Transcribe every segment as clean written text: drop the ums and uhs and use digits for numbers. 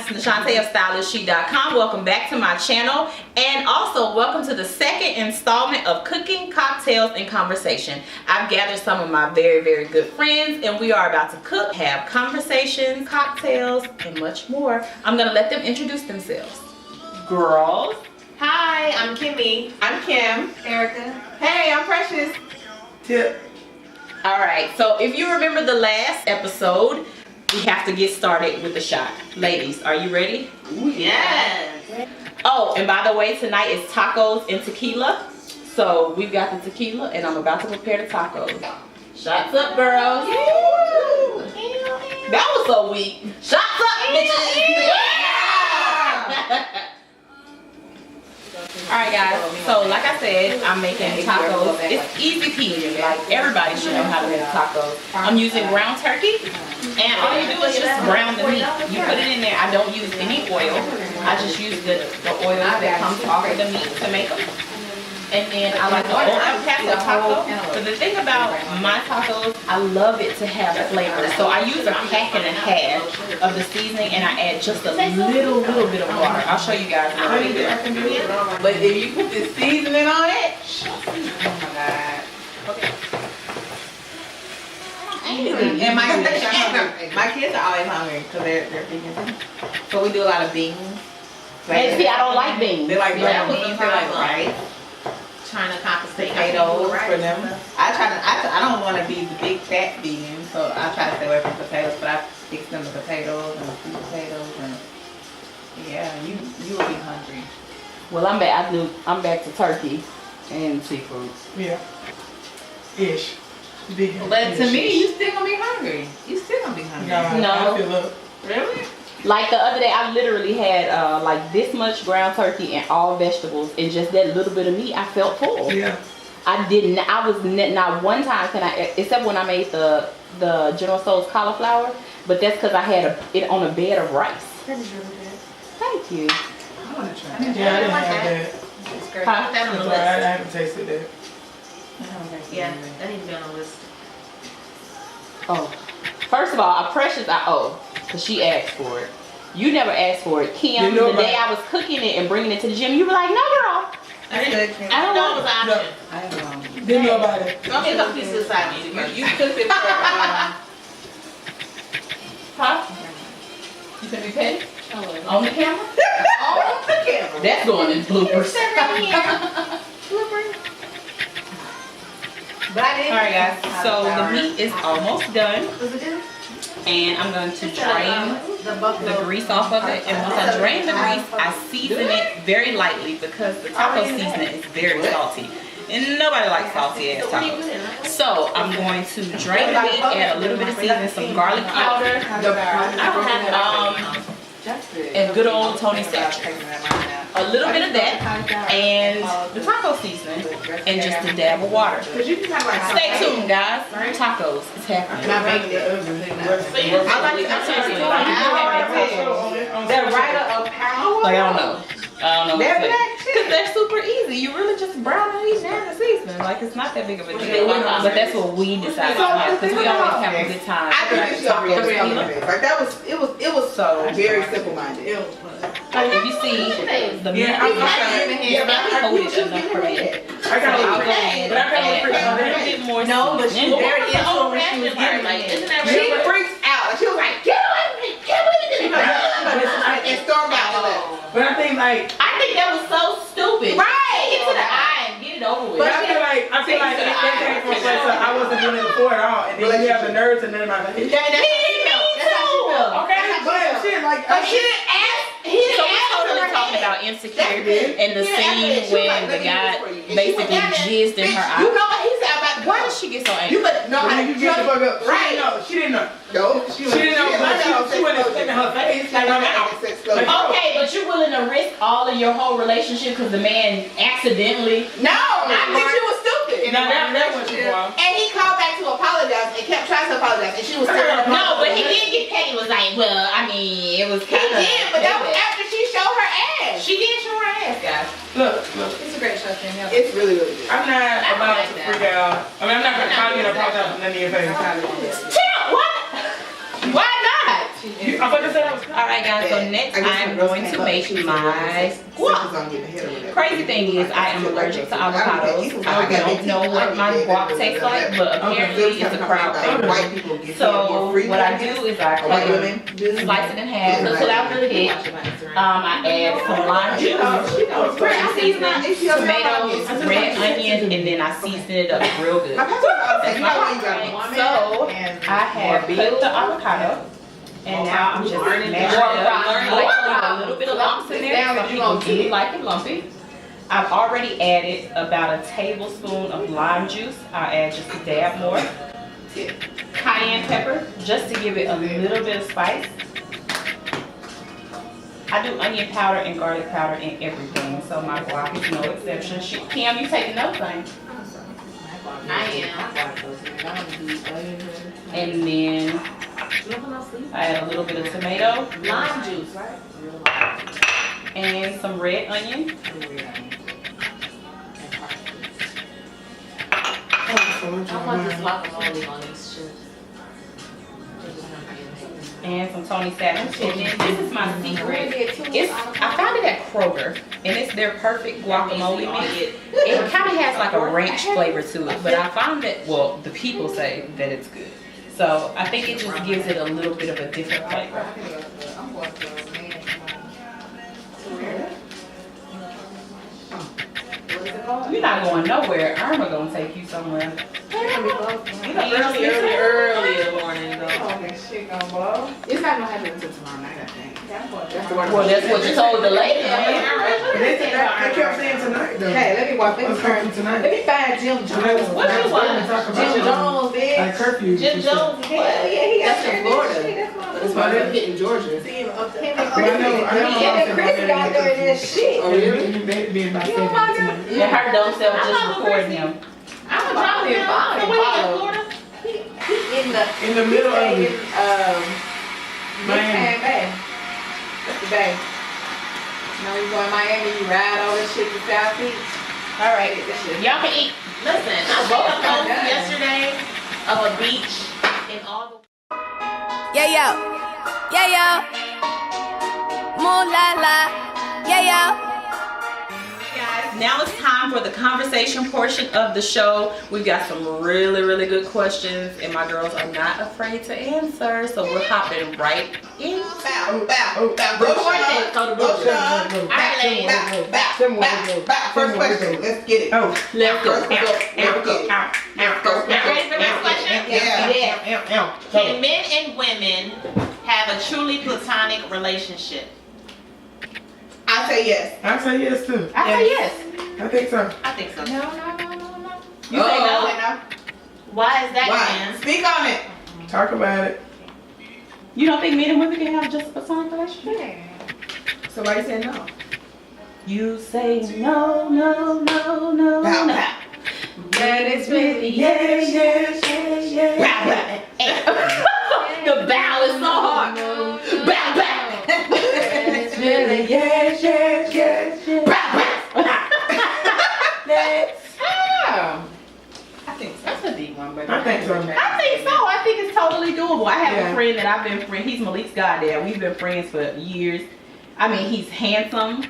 it's Nashante of StylishShe.com. Welcome back to my channel, and also welcome to the second installment of Cooking, Cocktails, and Conversation. I've gathered some of my very, very good friends, and we are about to cook, have conversations, cocktails, and much more. I'm gonna let them introduce themselves. Girls. Hi, I'm Kimmy. I'm Kim. Erica. Hey, I'm Precious. Tip. All right, so if you remember the last episode, we have to get started with the shot. Ladies, are you ready? Yes. Oh, and by the way, tonight is tacos and tequila. So we've got the tequila, and I'm about to prepare the tacos. Shots up, girls. That was so weak. Shots up, bitches. Yeah! Alright guys, so like I said, I'm making tacos. It's easy peasy, like everybody should know how to make tacos. I'm using ground turkey, and all you do is just brown the meat. You put it in there. I don't use any oil. I just use the oil that comes off of the meat to make them. And then I like the old El Paso taco. But the thing about my tacos, I love it to have flavor. So I use a pack and a half of the seasoning, and I add just a little bit of water. I'll show you guys how I do it. But if you put the seasoning on it, oh my god. Okay. And my kids are always hungry because they're vegan. So we do a lot of beans. And see, I don't like beans. They like beans. They like rice. Trying to compensate Potatoes for them. I don't want to be the big fat vegan, so I try to stay away from potatoes, but I fix them with potatoes and sweet potatoes, and yeah, you will be hungry. Well, I'm back. I'm back to turkey and seafood. Yeah. Ish. Vegan. But to me, you still gonna be hungry. You still gonna be hungry. No. I feel up. Really? Like the other day, I literally had like this much ground turkey and all vegetables and just that little bit of meat. I felt full. Yeah. I didn't. I was not one time except when I made the General Tso's cauliflower, but that's because I had it on a bed of rice. That is really good. Thank you. I want to try that. Yeah, I didn't have that. It's great. Huh? Put that on the I list. haven't tasted that. Yeah, that needs to be on the list. Oh, first of all, Precious I owe because she asked for it. You never asked for it, Kim. You know the day about- I was cooking it and bringing it to the gym, you were like, "No, girl." I didn't I don't know want it was an option. I don't know. Didn't know about it. Don't get a piece of the side of You cooked it for, huh? You said we petty? On the camera? Oh, the camera. That's going in bloopers. But I didn't. Alright guys, so the meat is almost done, Was it good? and I'm going to drain The the buffalo. grease off of it, and once I drain the grease, I season it very lightly because the taco seasoning is very salty, and nobody likes salty ass tacos. So I'm going to drain the meat, add a little bit of seasoning, some garlic powder, and good old Tony Satchel, a little bit of that, and the taco seasoning, and just a dab of water. Stay tuned, guys. Tacos is happening. They're writer of power. Like, I don't know what to say. Because they're super easy. You really just brown the meat and the seasoning. Like, it's not that big of a deal. But that's what we decided to have because we always have a good time. I think this should be a tequila. Like that was, it was so very simple-minded. If you see the meat, Yeah, I'm coated enough for me. I got I'll a go ahead and add a little bit more seasoning. Very into when she was giving me it. Isn't that She right? freaks out. She was like, get away from me, get away from me. And stormed out the left. But I think like, I think that was so stupid. Right. Get to the eye and get it over with. but I feel like that came from a place that I wasn't doing it before at all, and then you have the nerve to name my face. That's how she felt. Okay, but shit, like, But she didn't ask. He So didn't we're ask totally her talking hand. about Insecure in the scene when the guy basically jizzed in her You eye. know what he said about the Why did she get so You angry? better know how to you get the fuck up. Right. She didn't know. No, She didn't know. But she wasn't in her face. Like, I'm out. Okay, but you're willing to risk all of your whole relationship because the man accidentally. No, I think she was stupid. Now that went too far. And he called back to apologize and kept trying to apologize, and she was still No, but he did get petty. Was like, well, I mean, it was He kind of. did, but that was after she showed her ass. She did show her ass, guys. Look. It's a great show, Kim. It's really, really good. I'm not about like to that. freak out. I mean, I'm not going to call you and apologize for none of your face. Tim, what? Why not? I'm about to say that was. Alright guys, so next I'm going to make my guac. Crazy thing is I am allergic to avocados. I don't know what my guac tastes like, but apparently it's a crowd favorite. So what I do is I cut it, slice it in half, pull out the pit. I add some lime juice, I season it, tomatoes, red onion, and then I season it up real good. That's my guac. So I have cut the avocado. And now I'm just mashing it up. I like to leave a little bit of lumps in there. Some people do like it lumpy. I've already added about a tablespoon of lime juice. I'll add just a dab more. Cayenne pepper, just to give it a little bit of spice. I do onion powder and garlic powder in everything, so my guac is no exception. Kim, you taking notes, ain't you? I am. And then I add a little bit of tomato, Lime juice, right? and some red onion. I want this guacamole on this shit. And some Tony Savage. And then this is my secret. I found it at Kroger, and it's their perfect guacamole mix. It kind of has like a ranch flavor to it, but I found that, well, the people say that it's good. So I think it just gives it a little bit of a different flavor. You're not going nowhere. Irma gonna take you somewhere. Early in the morning though. It's not gonna happen until tomorrow night, I think. Well, that's what you told the lady. They kept saying tonight though. Hey, let me walk. Let me Talking tonight. find Jim Jones. What you want? Jim Jones, bitch. Like curfew. Jim Jones. Hell yeah, he got That's some in Florida. But it's about to hit in Georgia. See him up there. I know. Chris got there and that shit. Oh, really? Being about 7 tonight. Yeah, her dumb self just recording him. I'm gonna drop it. So where you in Florida? In the middle of it. Miami. Bay. That's the bay. You know, you go in Miami, you ride all this shit to South Beach. All right, That y'all can eat. Listen, I woke up home yesterday of a beach in all the. Yeah, yo. Yeah, yo. Moon la la. Yeah, yo. Guys, now it's time for the conversation portion of the show. We've got some really good questions, and my girls are not afraid to answer, so we're hopping right in. First question, let's get it. Oh. Let's go. Let's go. Ready for this question? Yeah. Can men and women have a truly platonic relationship? I say yes. I say yes too. I say yes. I think so. I think so. No. You say no? Why is that, Why? man? Speak on it. Talk about it. You don't think men and women can have just a platonic relationship? So why you say no? You say no, no, no, no, Bow, no. bow. That is really yes, yes, yes, yes. Bow, bow. The bow is so hard. Bow, bow. It's really yes, yes, yes, yes. Bow, Let's- I think so. That's a deep one, but I think so. I think so. I think it's totally doable. I have Yeah. a friend that I've been friends. He's Malik's goddad. We've been friends for years. I mean, he's handsome,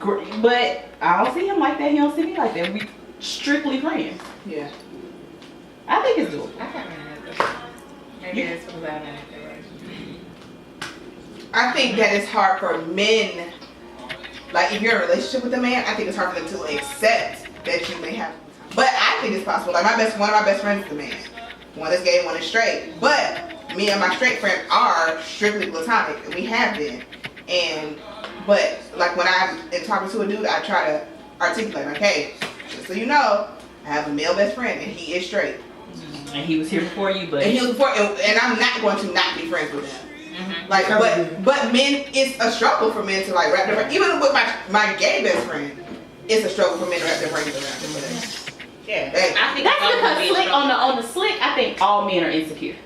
but I don't see him like that. He don't see me like that. We strictly friends. Yeah. I think it's doable. Maybe it's because I don't I think that it's hard for men, like if you're in a relationship with a man, I think it's hard for them to accept that you may have. But I think it's possible. Like one of my best friends is a man. One is gay, one is straight. But me and my straight friend are strictly platonic, and we have been. But like when I'm talking to a dude, I try to articulate like, hey, just so you know, I have a male best friend, and he is straight. And he was here before you, but And he was before, and I'm not going to not be friends with him. Mm-hmm. Like, but men, it's a struggle for men to like wrap their, even with my gay best friend, it's a struggle for men to wrap their brains around it. Yeah. Hey. I think That's it's always because be a slick struggle. on the slick. I think all men are insecure.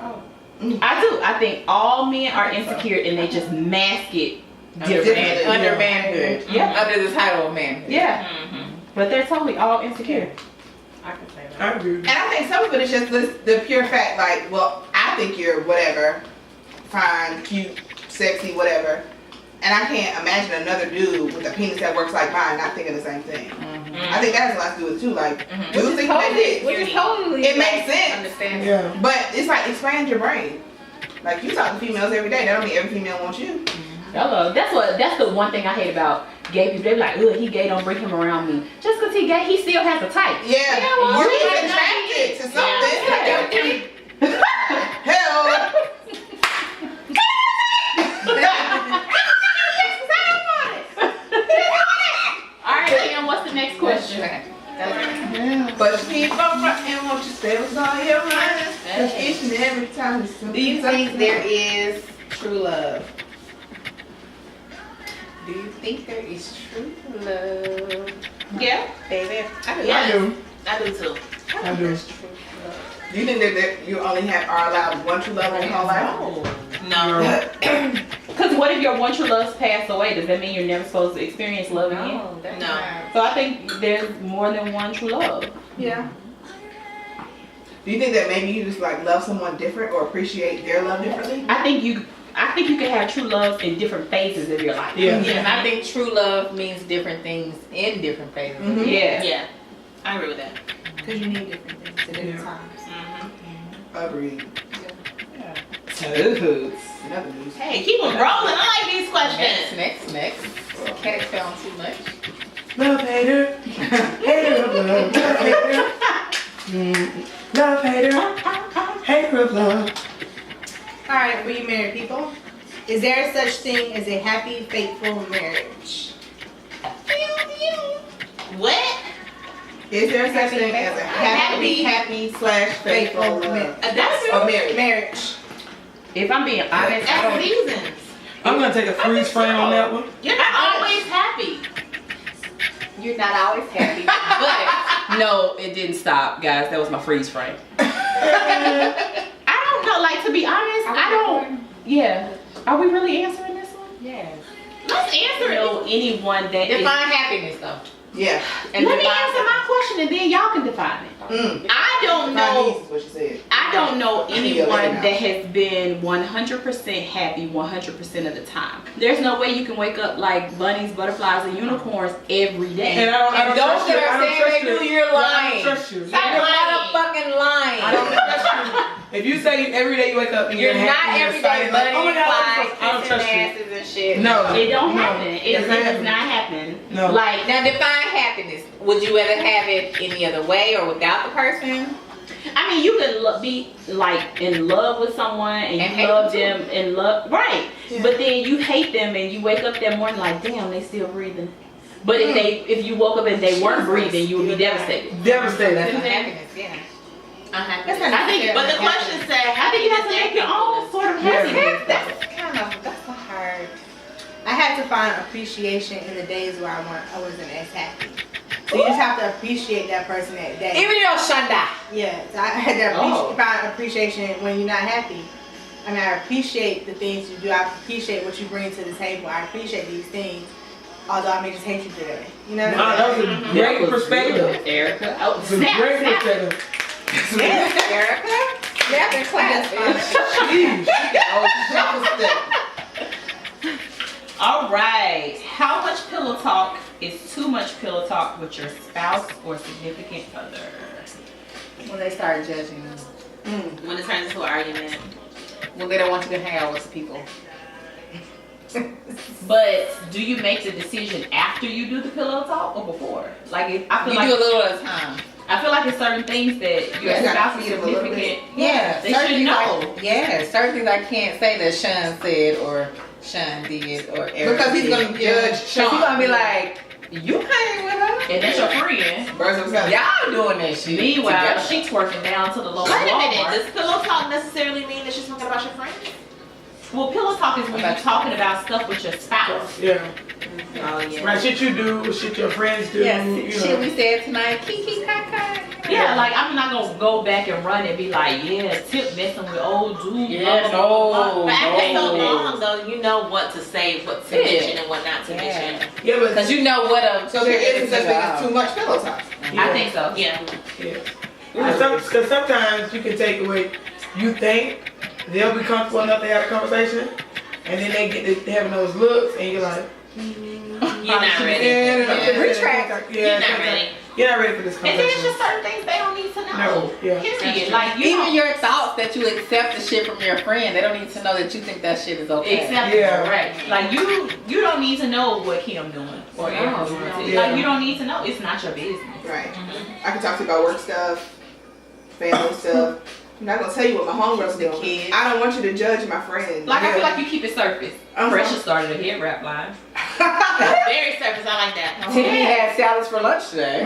Oh. I do. I think all men are insecure and they just mask it Differently. differently. Under manhood. Yeah. Under the title of manhood. Yeah, Mm-hmm. but they're totally all insecure. I can say that. I agree. And I think some of it is just the pure fact, like, well, I think you're whatever, fine, cute, sexy, whatever. And I can't imagine another dude with a penis that works like mine not thinking the same thing. I think that has a lot to do with it too. Like, dudes think that it. Which is totally It makes sense. Understandable. Yeah. But it's like, expand your brain. Like, you talk to females every day. That don't mean every female wants you. Hello. That's the one thing I hate about gay people. They be like, ugh, he gay, don't bring him around me. Just because he gay, he still has a type. Yeah. well, Or you he's might not attracted to something. Yeah. Hell. Alright, Sam, what's the next question? But keep on running, won't you stay with all your mind? Each and every time it's Do you think there is true love? Do you think there is true love? Yeah. Baby, I do. Yeah. I do. I do too. I do. Do you think that you only are allowed one true love in your whole life? No. Because what if your one true love's passed away? Does that mean you're never supposed to experience love again? No, that's No. not. So I think there's more than one true love. Yeah. Do you think that maybe you just like love someone different or appreciate their love differently? I think you can have true love in different phases of your life. Yeah. And I think true love means different things in different phases. Mhm. Yeah. Yeah. I agree with that. Because you need different things at different Yeah. times. Agreed. Toads. Another news. Hey, keep them rolling. I like these questions. Next. Can't expound too much. Love hater. Hater of love. Love hater. Love hater. Hater of love. All right, we married people. Is there such thing as a happy, faithful marriage? What? Is there such thing as a happy / faithful love? That's Or marriage? Marriage. If I'm being honest, I That's don't. reasons. I'm gonna take a freeze frame on that one. You're not always happy. You're not always happy. But no, it didn't stop, guys. That was my freeze frame. I don't know. Like, to be honest, I don't. Yeah. Are we really answering this one? Yes. Let's answer it. Know anyone that is. Define happiness though. Yeah. And Let me define answer my question and then y'all can define it. I don't know. Chinese is what she said. I don't know anyone Yeah. that has been 100% happy 100% of the time. There's no way you can wake up like bunnies, butterflies, and unicorns every day. And I don't those trust you. that are I don't saying trust they you. do, you're Yeah, I lying. don't trust you. You're motherfucking lying. I don't trust you. If you say every day you wake up and You're you're not happy, you're everyday excited, like, bunny oh my God, flies, I don't kissing trust you. asses and shit. No. It don't No. happen. It Doesn't does happen. not happen. No. Like, Now define happiness. Would you rather have it any other way or without the person? I mean, you could be like in love with someone and And you hate love them them and love, right? Yeah. But then you hate them and you wake up that morning like, damn, they still breathing. But if you woke up and they weren't breathing, you would be devastated. Devastated. That's happiness, yeah. Unhappy. That's not I think- But the question said, I think you have to make your own sort of happiness. That's a hard. I had to find appreciation in the days where I wasn't as happy. So you just have to appreciate that person that day. Even your Shanda. Yeah, so I had to Oh. find appreciation when you're not happy. I mean, I appreciate the things you do. I appreciate what you bring to the table. I appreciate these things, although I may just hate you today. You know what Wow, I'm that saying? was a That great was perspective. good, Erica. Oh, It's a snap, great snap. perspective. Erica? Yeah, they're class. Jeez. All right. How much pillow talk is too much pillow talk with your spouse or significant other? When they start judging, When it turns into an argument. when they don't want you to hang out with the people. But do you make the decision after you do the pillow talk or before? Like, I feel You like do a little at a time. I feel like it's certain things that your Yeah, you gotta spouse is feed them a little significant. Yeah, they certain should things know. certain things I can't say that Sean said or Sean did or Eric Because he's did. gonna judge Sean. He's gonna be like, you hanging with her? And that's your friend. Birds of a feather. Y'all doing that shit. Meanwhile, together. she's twerking down to the local Wait a minute. Walmart. Does pillow talk necessarily mean that you're talking about your friends? Well, pillow talk is when you're talking about stuff with your spouse. Yeah. Oh, yeah. Right, shit you do, shit your friends do. Yes, you shit know. we said tonight. Kiki kaka. Yeah, like I'm not gonna go back and run and be like, yeah, Tip messing with old dude. Yeah, blah, blah, blah, blah. no. But after so No. long, though, you know what to say, what to Yeah. mention, and what not to mention. Yeah, but Cause you know what a So there isn't such thing as too much pillow talk. I think so. Yeah. yeah. Because sometimes you can take away, you think they'll be comfortable enough to have a conversation, and then they get to having those looks, and you're like, You're not ready. You're not ready. You're not ready for this And then conversation. it's just certain things they don't need to know. No, yeah. Period. Like you Even don't your thoughts that you accept the shit from your friend, they don't need to know that you think that shit is okay. acceptable, Yeah. right? Like you don't need to know what Kim doing or Eric doing. No. Yeah. Like you don't need to know. It's not your business. Right. I can talk to you about work stuff, family stuff. I'm not gonna tell you what my homegirls do. kids. I don't want you to judge my friends. Like I feel like you keep it surface. Uh-huh. Precious started a hit rap line. Very surface. I like that. Timmy had salads for lunch today.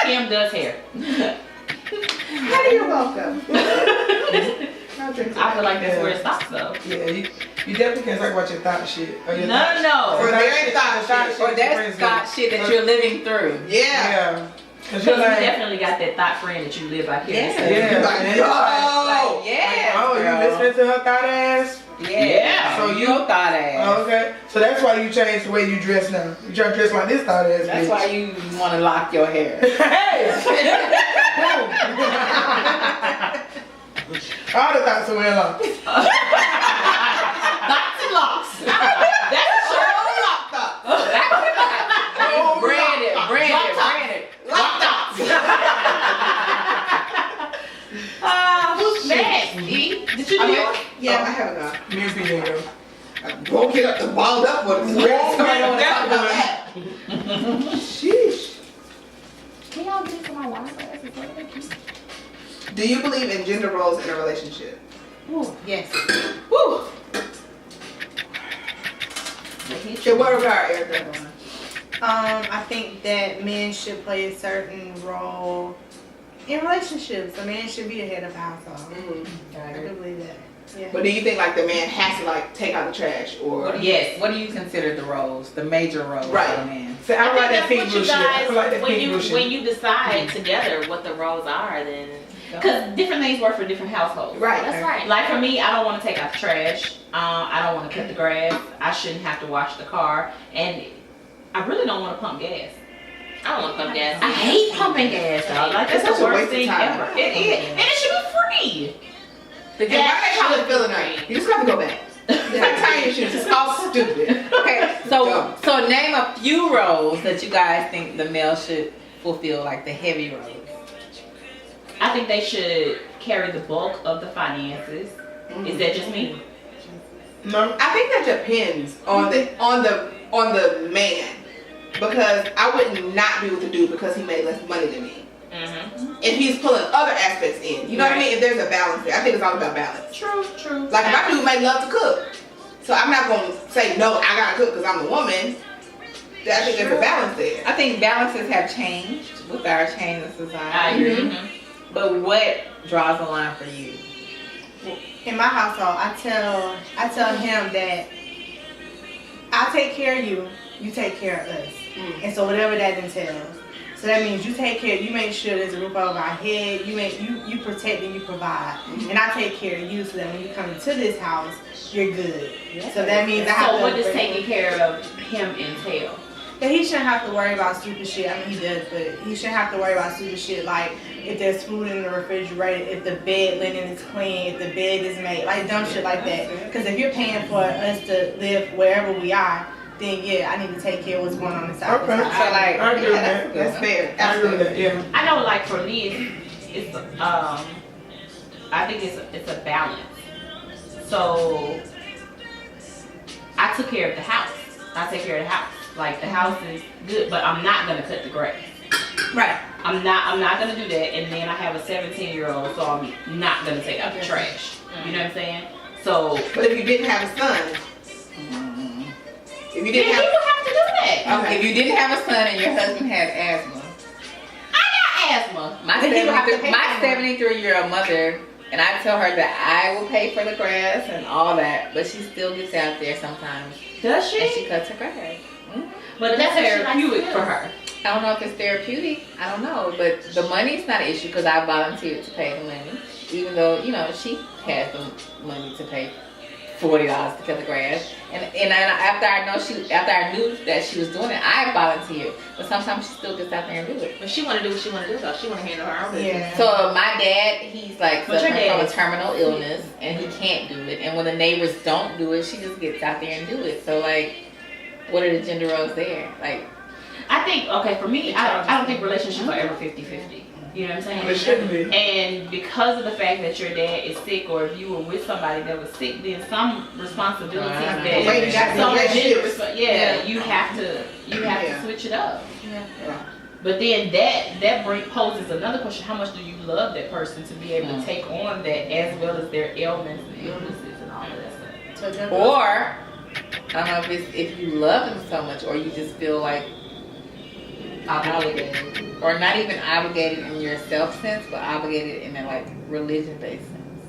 Kim does hair. How do you welcome? I feel like that's where it stops though. Yeah, you definitely can't talk about your thought shit. Or your No. Or their thought shit. Or that's thought shit that you're living through. Yeah. Yeah. Cause Because you're you like, definitely got that thought friend that you live vicariously. yeah. Like, And it's yo. like, Yes, oh, girl. you listening to her thought ass? Yeah. So So you- you thought ass. Oh, okay. So that's why you changed the way you dress now. You try to dress like this thought ass That's bitch. why you want to lock your hair. Hey! Boom! All the thoughts are well off. Thoughts and locks. That's a shirt. Locked up. Branded. Locked up. Who's next? E? Did you do yours? Yeah, I haven't gone. Me and P go. Won't get up the balled up with it. Won't Somebody get wanna talk about that that. Sheesh. Can y'all get some of my wine glasses? Do you believe in gender roles in a relationship? Yes. Woo. In what regard, Erica? I think that men should play a certain role in relationships. A man should be the head of the household. I do believe that. Yeah. But do you think like the man has to like take out the trash or? Yes. What do you consider the roles, the major roles Right. of a man? See, I like that pink what blue you shit. I guys, feel like that when pink you blue shit. when you decide together what the roles are, then because different things work for different households. Right. That's right. Like for me, I don't want to take out the trash. I don't want to cut the grass. I shouldn't have to wash the car, and I really don't want to pump gas. I don't want to pump gas. I hate pumping gas, dog. Like that's It's the such a worst waste of thing time. ever. It is, and it should be free. The gas why they call it filling up? You just have to go back. It's like tying your shoes. It's all stupid. Okay, so Dumb. so name a few roles that you guys think the male should fulfill, like the heavy roles. I think they should carry the bulk of the finances. Is that just me? No. I think that depends on the man, because I would not be with a dude because he made less money than me. If he's pulling other aspects in, you know what I mean? If there's a balance there, I think it's all about balance. True. Like my dude may love to cook, so I'm not gonna say no. I gotta cook because I'm the woman. I think there's a balance there. I think balances have changed with our change in society. I agree. But what draws the line for you? In my household, I tell him that I'll take care of you, you take care of us. And so whatever that entails. So that means you take care, you make sure there's a roof over our head, you protect and you provide. And I take care of you so that when you come into this house, you're good. So that means I have So to what does taking care of him entail? that he shouldn't have to worry about stupid shit. I mean, he does, but he shouldn't have to worry about stupid shit like if there's food in the refrigerator, if the bed linen is clean, if the bed is made, like dumb shit like that. Because if you're paying for us to live wherever we are, then yeah, I need to take care of what's going on inside. Okay. the house. So like, I agree with that. That's fair. I agree with that. Yeah. I know, like for me, it's I think it's a balance. So I took care of the house. I take care of the house. Like the house is good, but I'm not gonna cut the grass. Right. I'm not gonna do that. And then I have a 17-year-old, so I'm not gonna take out the trash. You know what I'm saying? So But if you didn't have a son, if you then didn't he have, would have to do that. okay. if you didn't have a son and your husband had asthma, I got asthma. my Then he would have to pay my for it. 73-year-old mother, and I tell her that I will pay for the grass and all that, but she still gets out there sometimes Does and she she? cuts her grass. But that's what she likes to therapeutic do. for her. I don't know if it's therapeutic. I don't know, but the money's not an issue because I volunteered to pay the money, even though she has the money to pay $40 to cut the grass. And after I knew that she was doing it, I volunteered. But sometimes she still gets out there and do it. But she want to do what she want to do though. She want to handle her own business. Yeah. So my dad, he's like But your suffering from dad a is- terminal illness, and he can't do it. And when the neighbors don't do it, she just gets out there and do it. So like, what are the gender roles there? Like, I think, okay, for me, I don't think relationships are ever 50-50. You know what I'm saying? It shouldn't be. And because of the fact that your dad is sick, or if you were with somebody that was sick, then some responsibilities Right. that Wait, you got some the gender relationships. you have to Yeah. switch it up. Yeah. But then that poses another question: how much do you love that person to be able to take on that, as well as their ailments and illnesses and all of that stuff? So or I don't know if it's if you love them so much, or you just feel like obligated, or not even obligated in your self sense, but obligated in a like religion based sense,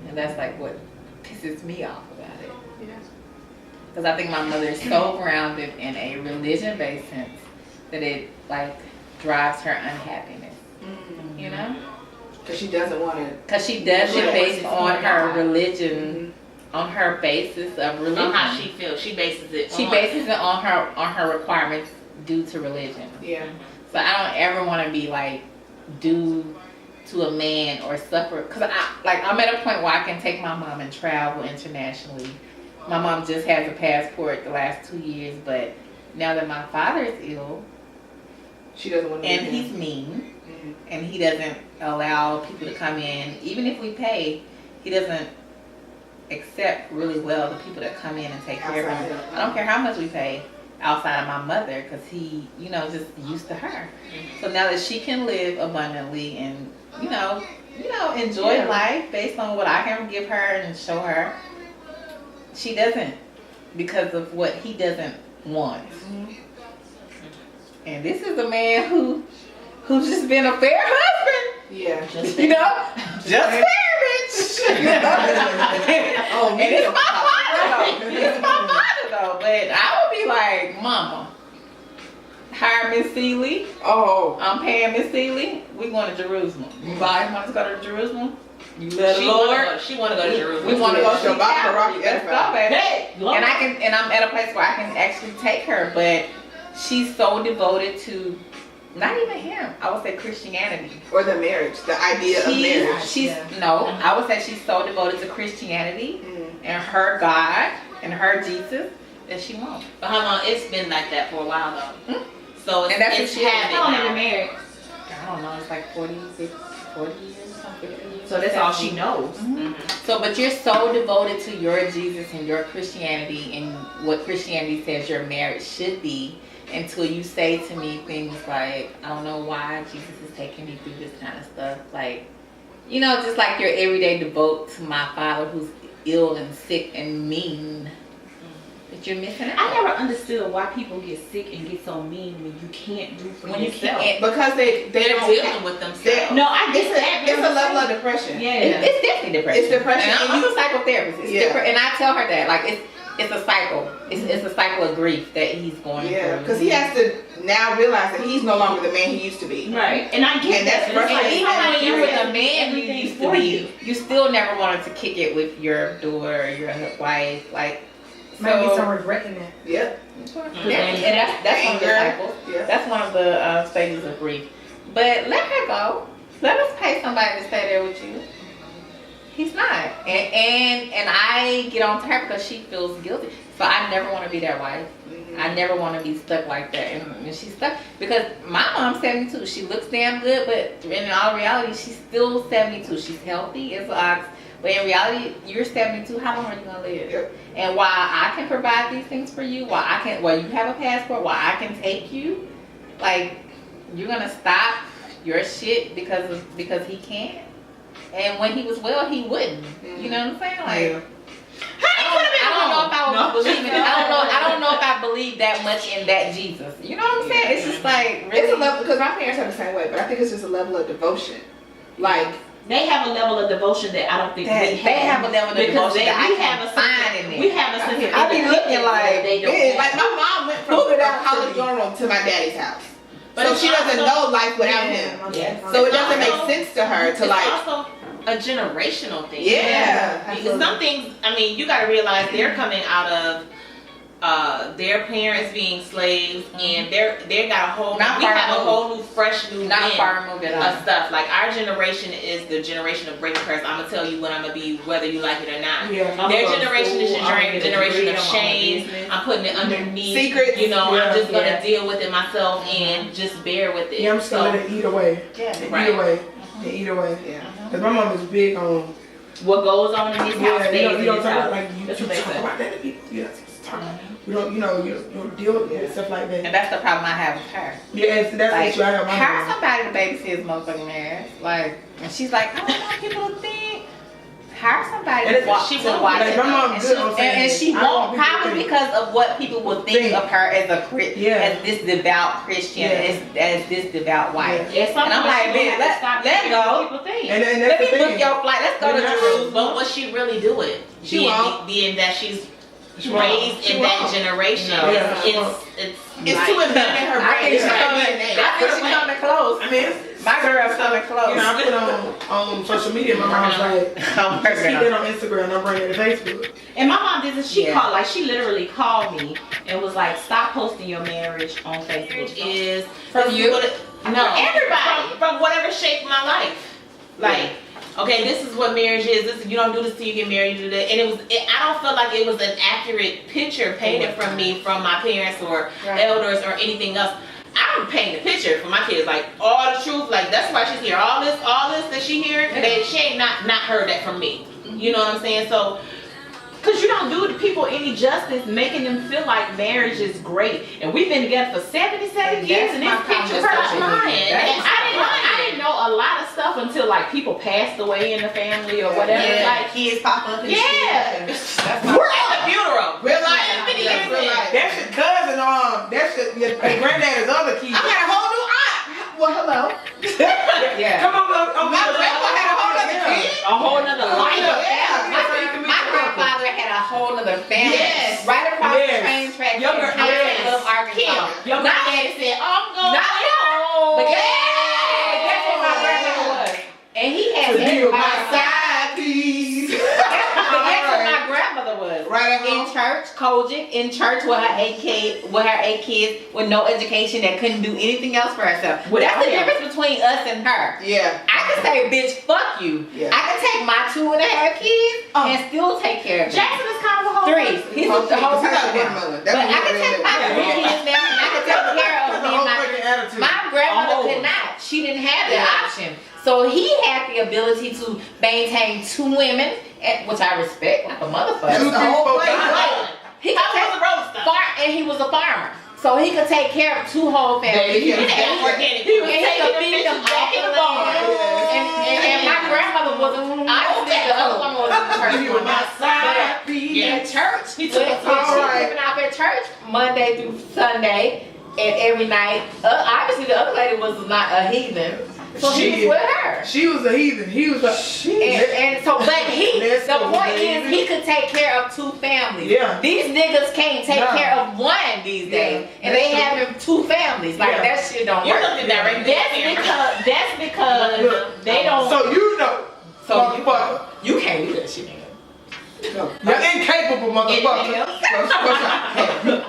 and that's like what pisses me off about it. Because I think my mother is so grounded in a religion based sense that it like drives her unhappiness. You know, Because she doesn't want to. because she does it Yeah. based on her God. religion, on her basis of religion. On how she feels, she bases it. She on bases it on her requirements due to religion. Yeah. So I don't ever want to be like due to a man or suffer, because I'm at a point where I can take my mom and travel internationally. My mom just has a passport the last 2 years, but now that my father is ill She doesn't want to. and he's mean and he doesn't allow people to come in, even if we pay, he doesn't accept really well the people that come in and take care of him. I don't care how much we pay outside of my mother, because he, just used to her. So now that she can live abundantly and, enjoy life based on what I can give her and show her, she doesn't, because of what he doesn't want. And this is a man who's just been a fair husband. Yeah. Just Just fair, bitch. Oh, And it's my father though. It's my father though. But I would be like, Mama, hire Miss Seeley. Oh. I'm paying Miss Seeley. We going to Jerusalem. You guys want to go to Jerusalem? You love the She Lord. want to go to Jerusalem. We want to go see Shabbat Calvary. Baruch Let's go, Edify. baby. Hey, And I'm at a place where I can actually take her, but she's so devoted to not even him. I would say Christianity. Or the marriage, the idea of marriage. I would say she's so devoted to Christianity and her God and her Jesus that she won't. But how long? It's been like that for a while though. So it's, And that's it's what she is. habit How long now. have you been married? I don't know. It's like 40 years, 50 years. So that's all she knows. So, but you're so devoted to your Jesus and your Christianity and what Christianity says your marriage should be, until you say to me things like, I don't know why Jesus is taking me through this kind of stuff. Like, just like your everyday devote to my father who's ill and sick and mean. That you're missing out. I never understood why people get sick and get so mean when you can't do for When you yourself. can't. Because they're dealing with themselves. No, I get that. It's a level of depression. Yeah. It's definitely depression. It's depression. And I'm a psychotherapist. It's Yeah. and I tell her that, like, it's a cycle. It's a cycle of grief that he's going Yeah, through. because he has to now realize that he's no longer the man he used to be. Right. And I get And that's that. But it's like, frustrating. Even when you were everything- the man you everything's used to for be, you still never wanted to kick it with your daughter or your wife. Like, Might be so, some regretting it. Yep. yeah, and that's one of the Anger. cycles. Yeah. That's one of the stages of grief. But let her go. Let us pay somebody to stay there with you. He's not, and I get on to her because she feels guilty. So I never want to be that wife. I never want to be stuck like that, and she's stuck because my mom's 72. She looks damn good, but in all reality, she's still 72. She's healthy as an ox, but in reality, you're 72. How long are you gonna live? Yep. And while I can provide these things for you, while you have a passport, while I can take you, like, you're gonna stop your shit because he can't. And when he was well, he wouldn't. You know what I'm saying? Like, I don't know if I would believe in it. I don't know if I believe that much in that Jesus. You know what I'm saying? It's just like really. It's a level, because my parents are the same way, but I think it's just a level of devotion. Like, They have a level of devotion that I don't think That- we have. they have a level of Because devotion that I we can't have a find sense in of, there. we have a sense of I be looking independence like, that they don't yeah, have. like my mom went from Move it a out to college me. dorm room to my daddy's house. But So it's she doesn't also- know life without him. Yeah. So it doesn't Also- make sense to her to It's like, also a generational thing. Yeah. Because some things, I mean, you got to realize they're coming out of their parents being slaves, and they got a whole. We have a whole new, fresh new Not wind far moved at all. of stuff. Like our generation is the generation of breaking curse. I'm gonna tell you what I'm gonna be, whether you like it or not. Yeah. Their generation is the generation of shame. I'm putting it underneath. Secrets. You know, I'm just gonna Yeah. deal with it myself and just bear with it. Yeah, I'm just gonna let it eat away. Yeah. They Right. eat away. They eat away. Yeah. Cause my mom is big on. What goes on in this house stays you in don't this talk house. like you That's talk what they say. about that to people. You don't talk. You don't. You know. You don't deal with it, stuff like that. And that's the problem I have with her. Yeah, that's Like, the issue I have. with my hire mom. somebody to babysit his motherfucking marriage. Like, and she's like, I don't want people to think. Hire somebody And to it's- watch, she to won't. watch Like it. my mom And good she, on saying and that. she I don't won't, want people to probably think. because of what people will think of her as a Yeah. as this devout Christian, Yeah. as this devout wife. At some And I'm point, like, she gonna bitch, have to let stop go. caring what people think. And that's Let the me thing. book your flight. Let's go to They're not- Jerusalem. But will she really do it? She being, won't. being that she's She won't. raised She in that won't. generation. No. Yeah. It's like- too embedded in her I brain. think It's she's not coming. DNA. I think she's coming close. I mean, it's, My girl's coming close. you know, I put on social media. My mom's like, I'm just keep working that on on Instagram. I'm bringing it to Facebook. And my mom did this. She Yeah. called, like, she literally called me and was like, "Stop posting your marriage on Facebook." Is From you? No, everybody from whatever shape of my life. Like, okay, this is what marriage is. This you don't do this till you get married. You do that, and I don't feel like it was an accurate picture painted from me, from my parents or elders or anything else. I would paint a picture for my kids, like all the truth. Like that's why she's here. All this that she hears, that she ain't not heard that from me. You know what I'm saying? So. Because you don't do people any justice making them feel like marriage is great. And we've been together for 77 years and this picture perfect mine. And I didn't know a lot of stuff until like people passed away in the family or whatever. Yeah, Like, kids pop up and yeah. shit. That's my at the funeral. Real life. Many That's years real in. life. That's your cousin. That's your granddad's other kid. I had a whole new aunt. Well, hello. Yeah. Come on, My grandpa had a whole other kid. A whole nother life. My grandfather had a whole other family. Yes. Right across the Yes. train track Your in gr- Huntsville, yes. Arkansas. Your granddaddy said, I'm going Not home. But guess what my grandmother was? And he had So you my my side piece. But guess what my grandmother was? Right at In home. church, Kojic, in church with her 8 kids with no education that couldn't do anything else for herself. Without That's the him. difference between us and her. Yeah. I can say, bitch, fuck you. Yeah. I can take my 2.5 kids and still take care of them. Jackson is kind of a whole 3. person. He's the whole He got person a now. watermelon. But I can take my Yeah. 3 kids now and I can take care of That's me a and whole my freaking attitude. My grandmother Oh. could not. She didn't have that option. So he had the ability to maintain 2 women, which I respect like a motherfucker. 2, 3, 4, 5. He could How take was the road stuff? and he was a farmer. So he could take care of 2 whole families. Yeah, And yeah. Organic. he was taking feed them back in the barn. And my grandmother was honestly the other one was in church. You were my side But piece. at church, He took when us she all was right. living out at church Monday through Sunday and every night. Obviously the other lady was not a heathen, so he was Shit. with her. She was a heathen. He was a And so, but Let's the go, point baby. is, he could take care of 2 families. Yeah. These niggas can't take Nah. care of one these days, and they That's having 2 families. Like Yeah. that shit don't You work. looked at that right That's because Look, they don't. So you know. So motherfucker. you can't do that shit, nigga. You're incapable, motherfucker.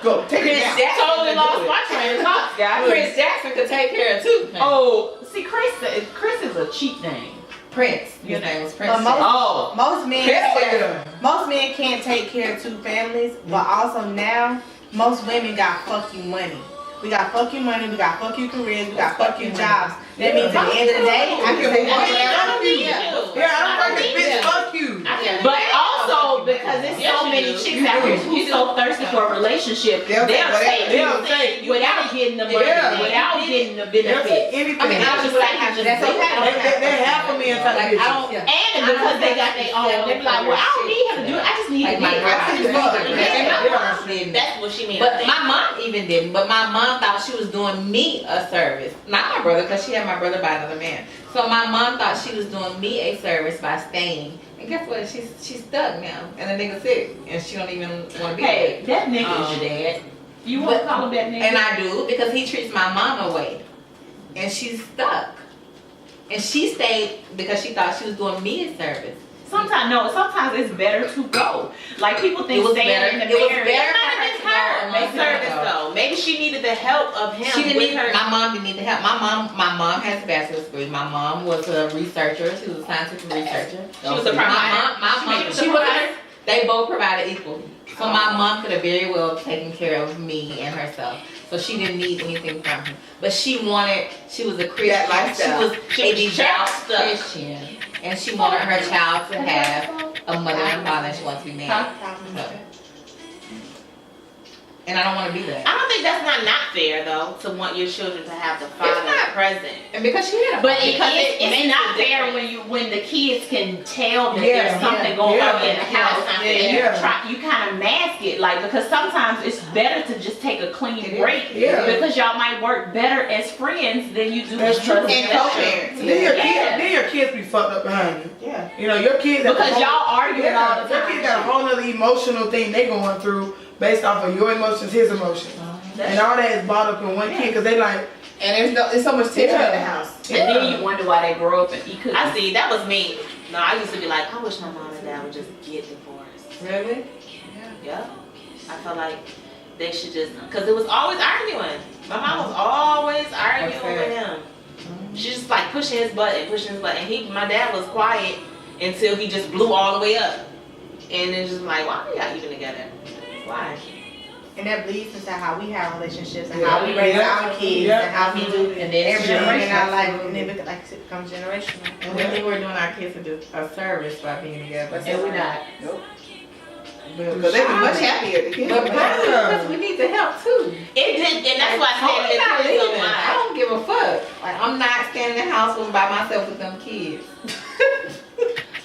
Go. Take it Chris down. Jackson totally could lost do it. my train of thought, guys. Chris Jackson could take care of 2. Oh, see, Chris is a cheap name. Prince. His name was Prince. But most, Oh. most men, Yeah. most men can't take care of 2 families, but also now most women got fuck you money. We got fuck you money, we got fuck you careers, we got fuck you jobs. That means at the end of the day, I can say I fuck mean, I don't need you. you. Yeah, I don't need fucking bitch. you. Fuck you. But also because there's Yes, so you many do. chicks out here who's so thirsty for a relationship, They'll take They'll whatever. take without getting the money, Yeah. without getting the They'll take benefits. anything. I mean, I was like, that's okay. They half of me and type Like, bitches. I don't. And because they got their own, they're like, well, I don't need him to do it. I just need Like him my to do it. I just grandmother. need him to do it. My mom didn't. That's what she meant. But my mom even didn't. But my mom thought she was doing me a service. Not my brother, because she had my brother by another man. So my mom thought she was doing me a service by staying. And guess what? She's stuck now. And the nigga sick. And she don't even want to be Hey, that nigga is your dad. You want to call him that nigga? And I do, because he treats my mom away. And she's stuck. And she stayed because she thought she was doing me a service. Sometimes it's better to go. Like people think staying in the marriage. It might have been her service though. Maybe she needed the help of him. She didn't need her. My mom didn't need the help. My mom has a bachelor's degree. My mom was a researcher. She was a scientific researcher. She was a provider. My mom. She was. They both provided equally. So my mom could have very well taken care of me and herself. So she didn't need anything from him. But she was a Christian. She was a devout Christian. And she wanted her child to have a mother and father, and she wanted to be married. So. And I don't want to be that. I don't think that's not fair though, to want your children to have the father present. And because she had a But it's not fair when the kids can tell that there's something going on in the house, and you kind of mask it, like, because sometimes it's better to just take a clean break because y'all might work better as friends than you do as trusted co-parents. Then your kids be fucked up behind you. Yeah. You know, your kids because y'all arguing all the time. Your kids got a whole other emotional thing they going through based off of your emotions, his emotions. And all that is bought up in one kid because they like, and there's so much tension in the house. And then you wonder why they grow up and eat cookies. I see, that was me. No, I used to be like, I wish my mom and dad would just get divorced. Really? Yeah. I felt like they should just, because it was always arguing. My mom was always arguing with him. She just like pushing his button. My dad was quiet until he just blew all the way up. And it's just like, why are y'all even together? Why? And that bleeds into how we have relationships and how we raise our kids and how we do everything in our life, and then it becomes generational. And we think we're doing our kids a service by being together. And we're not. Nope. Because they be much happier. But because we need the help too. It did, and that's why I said it. I don't give a fuck. Like, I'm not standing in the house by myself with them kids.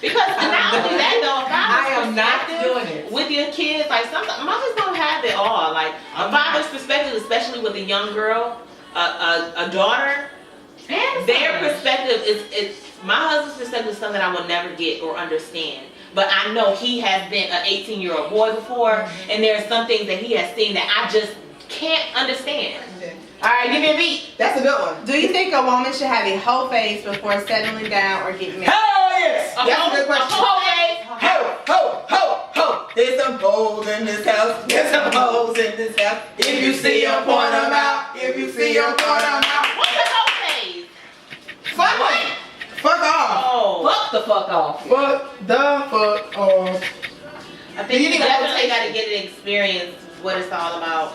Because not only that though, I am not doing it with your kids. Like sometimes mothers don't have it all. Like a father's perspective, especially with a young girl, a daughter, their perspective is my husband's perspective is something I will never get or understand. But I know he has been an 18-year-old boy before, and there's some things that he has seen that I just can't understand. All right, give me a beat. That's a good one. Do you think a woman should have a whole face before settling down or getting married? hell yes! That's a good question. Ho, ho, ho, ho! There's some hoes in this house. There's some hoes in this house. If you see them, point them out. If you see them, point them out. What's the whole phase? Fuck what? Fuck off. Oh. Fuck the fuck off. Fuck the fuck off. I think you definitely got to get an experience what it's all about.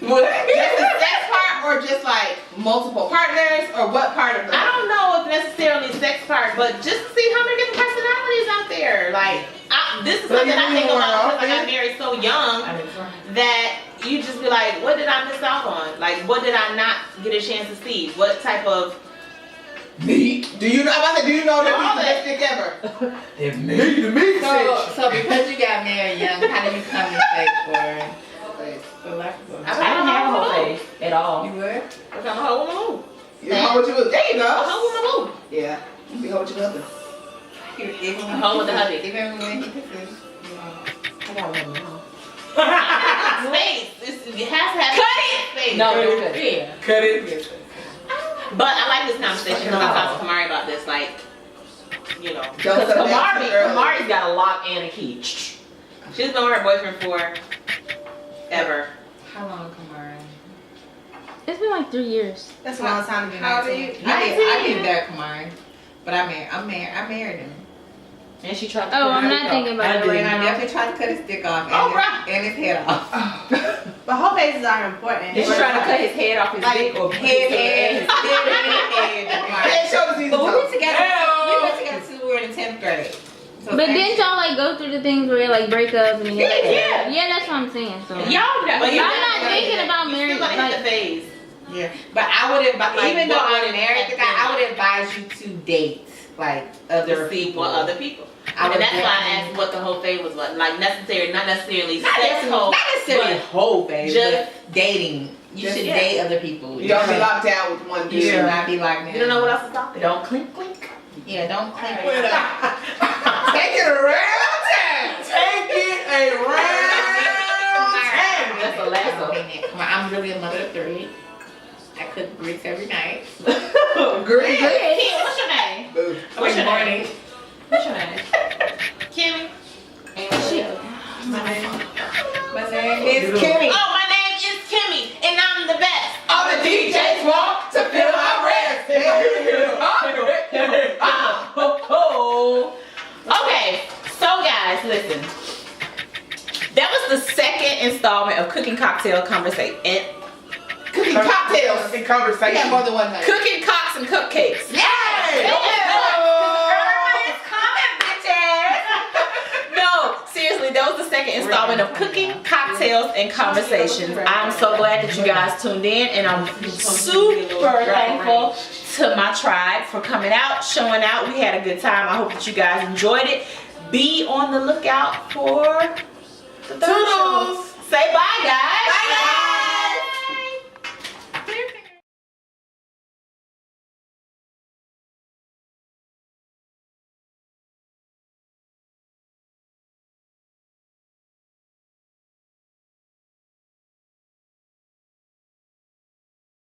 What? Just the sex part, or just like multiple partners, or what part of the? I don't know if necessarily sex part, but just to see how many different personalities out there. Like this is something I think about because I got married so young that you just be like, what did I miss out on? Like, what did I not get a chance to see? What type of meat? Do you know? I'm about to say, do you know that we the best dick ever? If meat, the meat section. So because you got married young, how did you come in shape for? I didn't have a whole face at all. You were? I'm a whole woman. You know what you was? There you A go. whole woman. Yeah. You hold your husband. A whole with the hubby. Even when he kisses. I got one now. Space. It has to have space. No, do it. Cut it. But I like this conversation because I talked to Kamari about this, like, you know. Because Kamari's got a lock and a key. She's been with her boyfriend for ever. How long, Kamari? It's been like 3 years. That's a long time to be How old are you? 19. I did that, Kamari. But I married him. And she tried to Oh, I'm not thinking about it right And I now. definitely tried to cut his dick off and his head off. But whole faces are important. Did she try to cut his head off his dick or Head. But we went together since we were in the 10th grade. So But didn't y'all like go through the things where like break up and yeah, that's what I'm saying. So Y'all know. I'm not thinking about marriage. You're gonna hit the phase. Yeah, but I would advise, Like, even though what I'm married to the guy, I would advise you to date like other people. Other people. I And that's why I definitely- asked what the whole phase was like. Like necessary, not necessarily Not sex necessarily, whole, not necessarily but whole phase, just- but dating. You just- should yeah. date other people. You don't be locked down with one You dude. should not be locked down. you don't know what else is out there. Don't clink clink. Yeah, don't clink. Take it around town. Take it around. That's a lasso. I'm really a mother of 3. I cook grits every night. Green. Kim, what's your name? Boo. What's your name? What's your name? Kimmy. My name is Kimmy. Oh, my name is Kimmy, and I'm the best. All the DJs want to feel my rest. Okay, so guys, listen. That was the second installment of Cooking Cocktail Conversation. Cooking cocktails in We conversation. have more than one night. Cooking Cocks and Cupcakes. Yay! No, seriously, that was the second installment of Cooking, Cocktails, and Conversations. I'm so glad that you guys tuned in, and I'm super thankful to my tribe for coming out, showing out. We had a good time. I hope that you guys enjoyed it. Be on the lookout for the third show. Say bye, guys. Bye, guys.